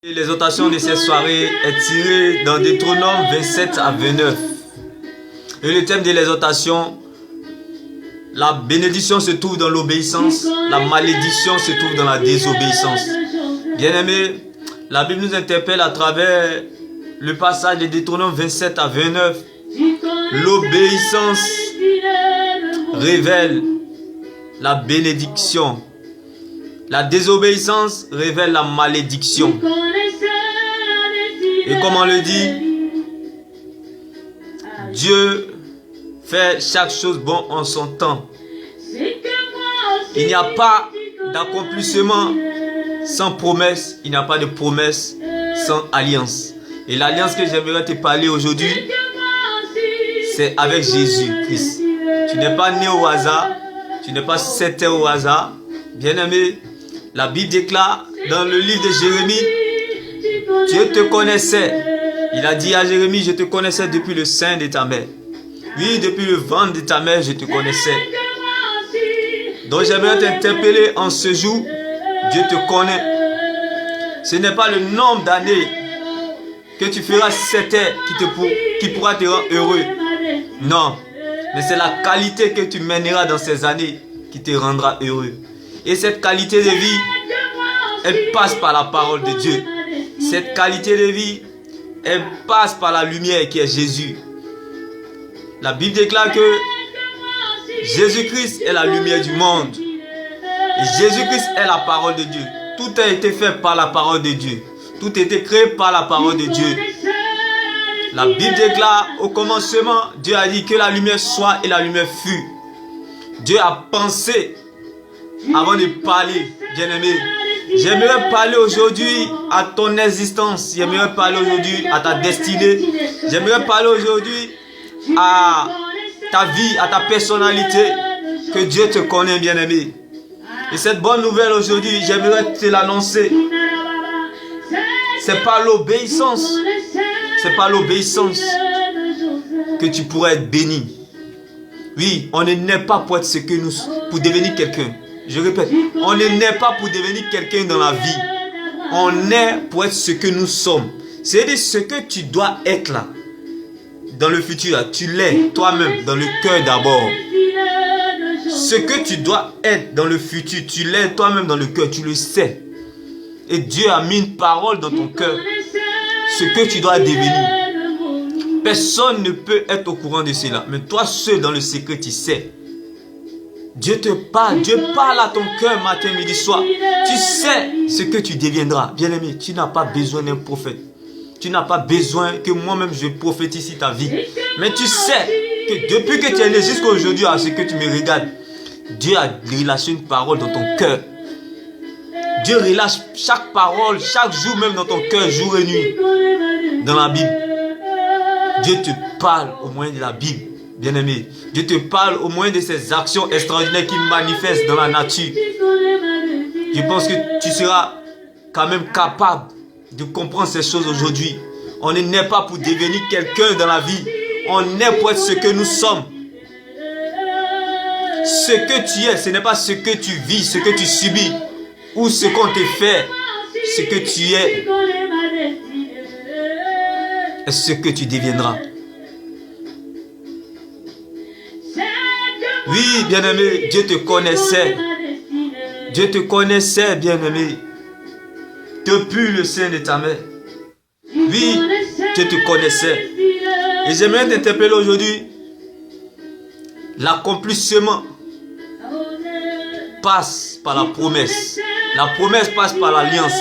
L'exhortation de cette soirée est tirée dans Deutéronome 27 à 29. Et le thème de l'exhortation, la bénédiction se trouve dans l'obéissance, la malédiction se trouve dans la désobéissance. Bien-aimés, la Bible nous interpelle à travers le passage de Deutéronome 27 à 29. L'obéissance révèle la bénédiction. La désobéissance révèle la malédiction. Et comme on le dit, Dieu fait chaque chose bon en son temps. Il n'y a pas d'accomplissement sans promesse. Il n'y a pas de promesse sans alliance. Et l'alliance que j'aimerais te parler aujourd'hui, c'est avec Jésus-Christ. Tu n'es pas né au hasard. Tu n'es pas certain au hasard. Bien-aimé, la Bible déclare dans le livre de Jérémie, Dieu te connaissait. Il a dit à Jérémie, je te connaissais depuis le sein de ta mère. Oui, depuis le ventre de ta mère, je te connaissais. Donc j'aimerais t'interpeller en ce jour, Dieu te connaît. Ce n'est pas le nombre d'années que tu feras certain qui pourra te rendre heureux. Non, mais c'est la qualité que tu mèneras dans ces années qui te rendra heureux. Et cette qualité de vie, elle passe par la parole de Dieu. Cette qualité de vie, elle passe par la lumière qui est Jésus. La Bible déclare que Jésus-Christ est la lumière du monde. Et Jésus-Christ est la parole de Dieu. Tout a été fait par la parole de Dieu. Tout a été créé par la parole de Dieu. La Bible déclare au commencement, Dieu a dit que la lumière soit et la lumière fut. Dieu a pensé avant de parler, bien-aimé. J'aimerais parler aujourd'hui à ton existence. J'aimerais parler aujourd'hui à ta destinée. J'aimerais parler aujourd'hui à ta vie, à ta personnalité. Que Dieu te connaît, bien-aimé. Et cette bonne nouvelle aujourd'hui, j'aimerais te l'annoncer. C'est par l'obéissance. C'est par l'obéissance que tu pourrais être béni. Oui, on ne naît pas pour être ce que nous, pour devenir quelqu'un. Je répète, on ne naît pas pour devenir quelqu'un dans la vie. On naît pour être ce que nous sommes. C'est-à-dire ce que tu dois être là. Dans le futur, là, tu l'es toi-même, dans le cœur d'abord. Ce que tu dois être dans le futur, tu l'es toi-même dans le cœur, tu le sais. Et Dieu a mis une parole dans ton cœur. Ce que tu dois devenir. Personne ne peut être au courant de cela. Mais toi seul dans le secret, tu sais. Dieu te parle. Dieu parle à ton cœur matin, midi, soir. Tu sais ce que tu deviendras. Bien-aimé, tu n'as pas besoin d'un prophète. Tu n'as pas besoin que moi-même je prophétise ta vie. Mais tu sais que depuis que tu es né jusqu'à aujourd'hui, à ce que tu me regardes, Dieu a relâché une parole dans ton cœur. Dieu relâche chaque parole, chaque jour même dans ton cœur, jour et nuit. Dans la Bible. Dieu te parle au moyen de la Bible. Bien-aimé, Dieu te parle au moyen de ces actions extraordinaires qui manifestent dans la nature. Je pense que tu seras quand même capable de comprendre ces choses aujourd'hui. On ne naît pas pour devenir quelqu'un dans la vie. On naît pour être ce que nous sommes. Ce que tu es, ce n'est pas ce que tu vis, ce que tu subis ou ce qu'on te fait. Ce que tu es est ce que tu deviendras. Oui, bien-aimé, Dieu te connaissait. Dieu te connaissait, bien-aimé. Depuis le sein de ta mère. Oui, Dieu te connaissait. Et j'aimerais t'interpeller aujourd'hui. L'accomplissement passe par la promesse. La promesse passe par l'alliance.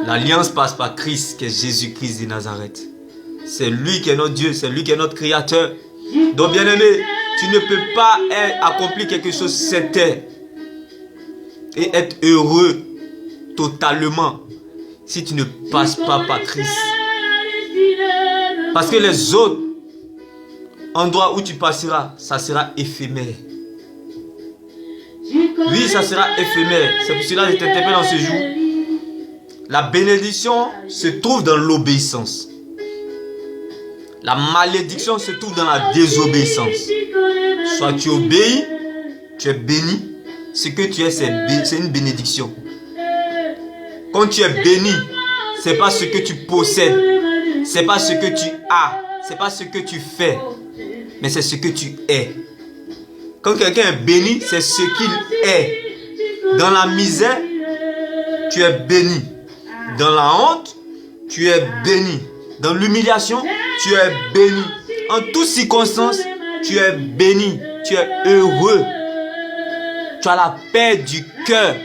L'alliance passe par Christ, qui est Jésus-Christ de Nazareth. C'est lui qui est notre Dieu, c'est lui qui est notre Créateur. Donc, bien-aimé, tu ne peux pas accomplir quelque chose sur terre et être heureux totalement si tu ne passes pas par Christ. Parce que les autres endroits où tu passeras, ça sera éphémère. Oui, ça sera éphémère. C'est pour cela que je t'interpelle en ce jour. La bénédiction se trouve dans l'obéissance. La malédiction se trouve dans la désobéissance. Soit tu obéis, tu es béni. Ce que tu es, c'est une bénédiction. Quand tu es béni, c'est pas ce que tu possèdes, c'est pas ce que tu as, c'est pas ce que tu fais, mais c'est ce que tu es. Quand quelqu'un est béni, c'est ce qu'il est. Dans la misère, tu es béni. Dans la honte, tu es béni. Dans l'humiliation, tu es béni. En toutes circonstances, tu es béni. Tu es heureux. Tu as la paix du cœur.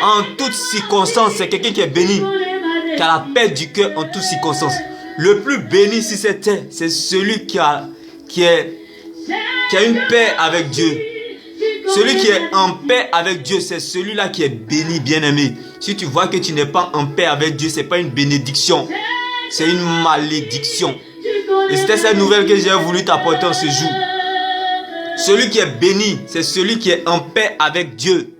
En toutes circonstances, c'est quelqu'un qui est béni. Qui a la paix du cœur en toutes circonstances. Le plus béni, si c'était, c'est celui qui a une paix avec Dieu. Celui qui est en paix avec Dieu, c'est celui-là qui est béni, bien-aimé. Si tu vois que tu n'es pas en paix avec Dieu, ce n'est pas une bénédiction, c'est une malédiction. Et c'était cette nouvelle que j'ai voulu t'apporter en ce jour. Celui qui est béni, c'est celui qui est en paix avec Dieu.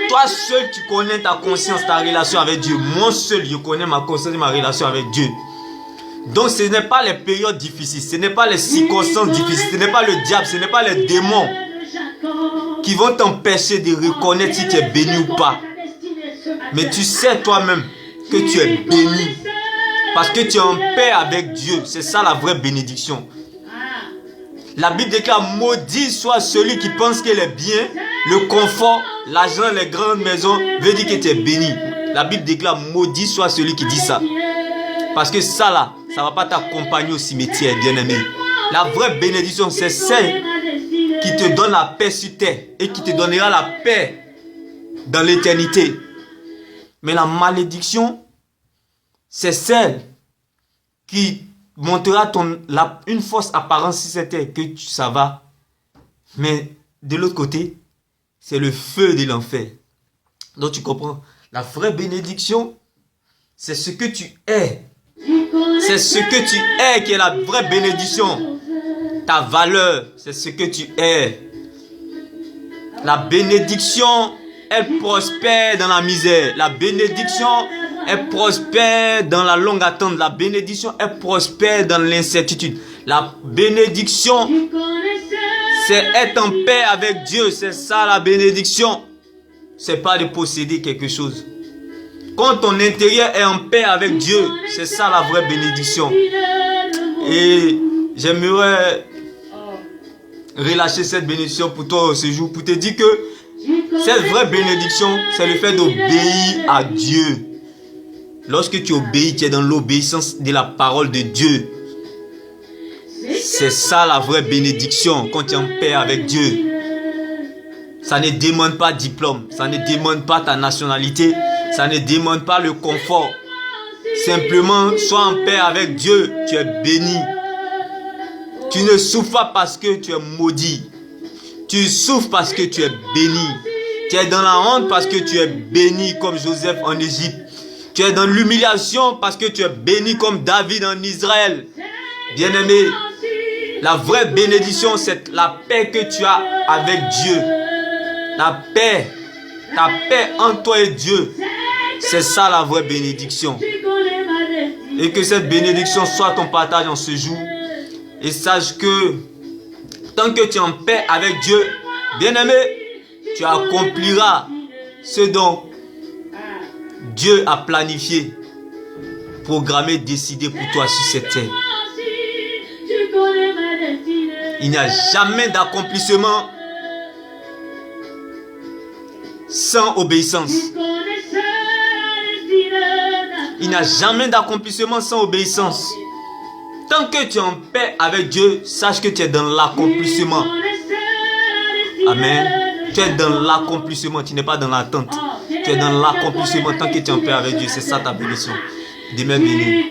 Toi seul, tu connais ta conscience, ta relation avec Dieu. Moi seul, je connais ma conscience et ma relation avec Dieu. Donc ce n'est pas les périodes difficiles, ce n'est pas les circonstances difficiles, ce n'est pas le diable, ce n'est pas les démons qui vont t'empêcher de reconnaître si tu es béni ou pas. Mais tu sais toi-même que tu es béni. Parce que tu es en paix avec Dieu. C'est ça la vraie bénédiction. La Bible déclare, maudit soit celui qui pense qu'il est bien, le confort, l'argent, les grandes maisons, veut dire que tu es béni. La Bible déclare, maudit soit celui qui dit ça. Parce que ça là, ça ne va pas t'accompagner au cimetière, bien-aimé. La vraie bénédiction, c'est celle qui te donne la paix sur terre et qui te donnera la paix dans l'éternité. Mais la malédiction, c'est celle qui montrera une fausse apparence sur cette terre, que ça va. Mais de l'autre côté, c'est le feu de l'enfer. Donc tu comprends, la vraie bénédiction, c'est ce que tu es. C'est ce que tu es qui est la vraie bénédiction. Ta valeur, c'est ce que tu es. La bénédiction, elle prospère dans la misère. La bénédiction, elle prospère dans la longue attente. La bénédiction, elle prospère dans l'incertitude. La bénédiction, c'est être en paix avec Dieu. C'est ça la bénédiction. C'est pas de posséder quelque chose. Quand ton intérieur est en paix avec Dieu, c'est ça la vraie bénédiction. Et j'aimerais relâcher cette bénédiction pour toi ce jour, pour te dire que cette vraie bénédiction, c'est le fait d'obéir à Dieu. Lorsque tu obéis, tu es dans l'obéissance de la parole de Dieu. C'est ça la vraie bénédiction, quand tu es en paix avec Dieu. Ça ne demande pas diplôme, ça ne demande pas ta nationalité, ça ne demande pas le confort. Simplement, sois en paix avec Dieu, tu es béni. Tu ne souffres pas parce que tu es maudit. Tu souffres parce que tu es béni. Tu es dans la honte parce que tu es béni comme Joseph en Égypte. Tu es dans l'humiliation parce que tu es béni comme David en Israël. Bien-aimé, la vraie bénédiction, c'est la paix que tu as avec Dieu. La paix, ta paix entre toi et Dieu. C'est ça la vraie bénédiction. Et que cette bénédiction soit ton partage en ce jour. Et sache que tant que tu es en paix avec Dieu, bien-aimé, tu accompliras ce dont Dieu a planifié, programmé, décidé pour toi sur cette terre. Il n'y a jamais d'accomplissement sans obéissance. Il n'y a jamais d'accomplissement sans obéissance. Tant que tu es en paix avec Dieu, sache que tu es dans l'accomplissement. Amen. Tu es dans l'accomplissement, tu n'es pas dans l'attente. Tu es dans l'accomplissement tant que tu es en paix avec Dieu. C'est ça ta bénédiction. Demeure béni.